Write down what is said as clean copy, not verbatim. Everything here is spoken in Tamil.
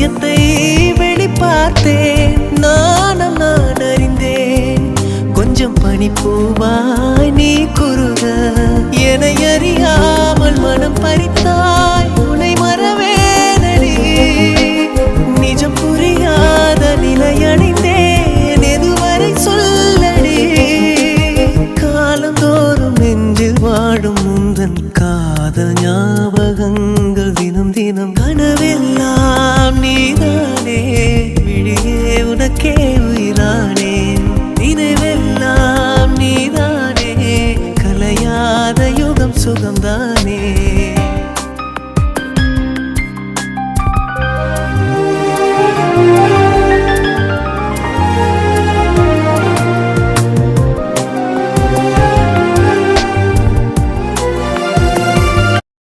ரகசியத்தை வெளிப்பார்த்தேன். நானும் நான் அறிந்தேன். கொஞ்சம் பனிப்பூவாய் நீ குறுக என்னை அறியாமல் மனம் பறித்தாய். உன்னை மறவேனடி நிஜம் புரியாத நிலையடைந்தேன். எதுவரை சொல்லடி காலந்தோறும் நெஞ்சில் வாடும் முந்தன் காதல் ஞாபகங்கள்